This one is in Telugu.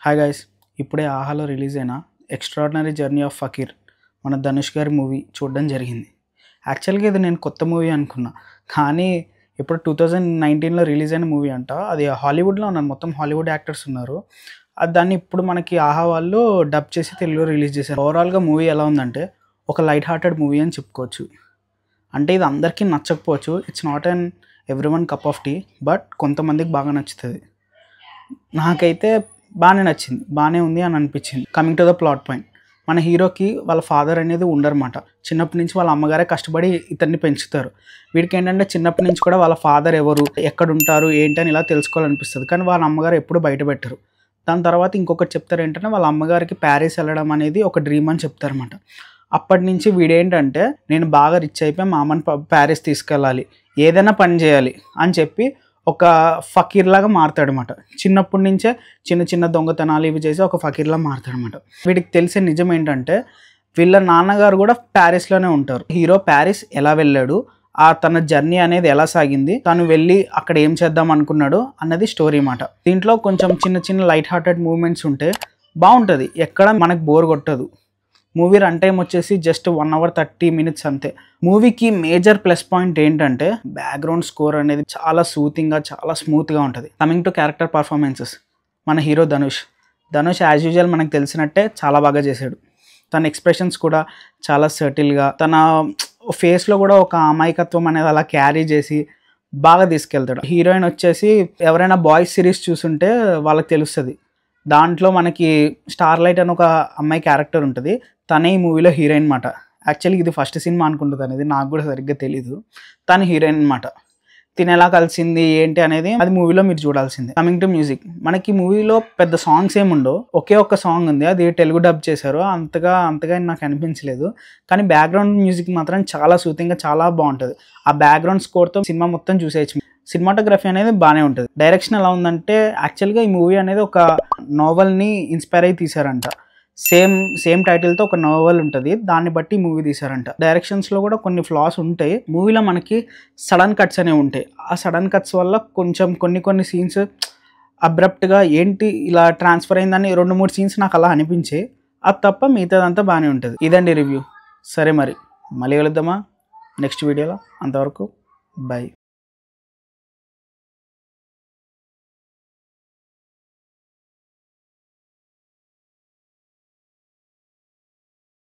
హాయ్ గైస్, ఇప్పుడే ఆహాలో రిలీజ్ అయిన ఎక్స్ట్రాడినరీ జర్నీ ఆఫ్ ఫకీర్ మన ధనుష్ గారి మూవీ చూడడం జరిగింది. యాక్చువల్గా ఇది నేను కొత్త మూవీ అనుకున్నా, కానీ ఇప్పుడు 2019లో రిలీజ్ అయిన మూవీ అంట. అది హాలీవుడ్లో ఉన్నారు, మొత్తం హాలీవుడ్ యాక్టర్స్ ఉన్నారు. దాన్ని ఇప్పుడు మనకి ఆహా వాళ్ళు డబ్ చేసి తెలుగులో రిలీజ్ చేశారు. ఓవరాల్గా మూవీ ఎలా ఉందంటే ఒక లైట్ హార్టెడ్ మూవీ అని చెప్పుకోవచ్చు. అంటే ఇది అందరికీ నచ్చకపోవచ్చు, it's not an everyone cup of tea, but కొంతమందికి బాగా నచ్చుతుంది. నాకైతే బాగానే నచ్చింది, బాగానే ఉంది అని అనిపించింది. Coming to the plot point, మన హీరోకి వాళ్ళ ఫాదర్ అనేది ఉండరన్నమాట. చిన్నప్పటి నుంచి వాళ్ళ అమ్మగారే కష్టపడి ఇతన్ని పెంచుతారు. వీడికి ఏంటంటే చిన్నప్పటి నుంచి కూడా వాళ్ళ ఫాదర్ ఎవరు, ఎక్కడ ఉంటారు, ఏంటి అని ఇలా తెలుసుకోవాలనిపిస్తుంది, కానీ వాళ్ళ అమ్మగారు ఎప్పుడు బయట పెట్టరు. దాని తర్వాత ఇంకొకటి చెప్తారు ఏంటంటే వాళ్ళ అమ్మగారికి ప్యారిస్ వెళ్ళడం అనేది ఒక డ్రీమ్ అని చెప్తారన్నమాట. అప్పటి నుంచి వీడేంటంటే నేను బాగా రిచ్ అయిపోయి మా అమ్మని ప్యారిస్ తీసుకెళ్ళాలి, ఏదైనా పని చేయాలి అని చెప్పి ఒక ఫకీర్లాగా మారుతాడనమాట. చిన్నప్పటి నుంచే చిన్న చిన్న దొంగతనాలు ఇవి చేసి ఒక ఫకీర్లా మారుతాడనమాట. వీడికి తెలిసే నిజం ఏంటంటే వీళ్ళ నాన్నగారు కూడా ప్యారిస్లోనే ఉంటారు. హీరో ప్యారిస్ ఎలా వెళ్ళాడు, తన జర్నీ అనేది ఎలా సాగింది, తను వెళ్ళి అక్కడ ఏం చేద్దాం అనుకున్నాడు అన్నది స్టోరీ అన్నమాట. దీంట్లో కొంచెం చిన్న చిన్న లైట్ హార్టెడ్ మూమెంట్స్ ఉంటే బాగుంటుంది, ఎక్కడ మనకు బోర్ కొట్టదు. మూవీ రన్ టైం వచ్చేసి జస్ట్ 1 hour 30 minutes అంతే. మూవీకి మేజర్ ప్లస్ పాయింట్ ఏంటంటే బ్యాక్గ్రౌండ్ స్కోర్ అనేది చాలా సూతింగ్గా, చాలా స్మూత్గా ఉంటుంది. కమింగ్ టు క్యారెక్టర్ పర్ఫార్మెన్సెస్, మన హీరో ధనుష్ యాజ్ యూజువల్ మనకు తెలిసినట్టే చాలా బాగా చేశాడు. తన ఎక్స్ప్రెషన్స్ కూడా చాలా సర్టిల్గా, తన ఫేస్లో కూడా ఒక అమాయకత్వం అనేది అలా క్యారీ చేసి బాగా తీసుకెళ్తాడు. హీరోయిన్ వచ్చేసి ఎవరైనా బాయ్స్ సిరీస్ చూసుంటే వాళ్ళకి తెలుస్తుంది. దాంట్లో మనకి స్టార్లైట్ అని ఒక అమ్మాయి క్యారెక్టర్ ఉంటుంది, తనే ఈ మూవీలో హీరోయిన్ అనమాట. యాక్చువల్లీ ఇది ఫస్ట్ సినిమా అనుకుంటుంది అనేది, నాకు కూడా సరిగ్గా తెలీదు. తను హీరోయిన్ అనమాట. తిని ఎలా కలిసింది ఏంటి అనేది అది మూవీలో మీరు చూడాల్సిందే. కమింగ్ టు మ్యూజిక్, మనకి మూవీలో పెద్ద సాంగ్స్ ఏముండవు, ఒకే ఒక్క సాంగ్ ఉంది, అది తెలుగు డబ్ చేశారు. అంతగా నాకు అనిపించలేదు, కానీ బ్యాక్గ్రౌండ్ మ్యూజిక్ మాత్రం చాలా సూతింగ్గా చాలా బాగుంటుంది. ఆ బ్యాక్గ్రౌండ్ స్కోర్తో సినిమా మొత్తం చూసేయచ్చు. సినిమాటోగ్రఫీ అనేది బాగానే ఉంటుంది. డైరెక్షన్ ఎలా ఉందంటే యాక్చువల్గా ఈ మూవీ అనేది ఒక నోవెల్ని ఇన్స్పైర్ అయ్యి తీశారంట. సేమ్ టైటిల్తో ఒక నోవెల్ ఉంటుంది, దాన్ని బట్టి మూవీ తీశారంట. డైరెక్షన్స్లో కూడా కొన్ని ఫ్లాస్ ఉంటాయి. మూవీలో మనకి సడన్ కట్స్ అనేవి ఉంటాయి. ఆ సడన్ కట్స్ వల్ల కొంచెం కొన్ని సీన్స్ అబ్రప్ట్గా ఏంటి ఇలా ట్రాన్స్ఫర్ అయిందని 2-3 సీన్స్ నాకు అలా అనిపించాయి. అది తప్ప మిగతాదంతా బాగానే ఉంటుంది. ఇదండి రివ్యూ. సరే మరి మళ్ళీ కలుద్దామా నెక్స్ట్ వీడియోలో. అంతవరకు బై.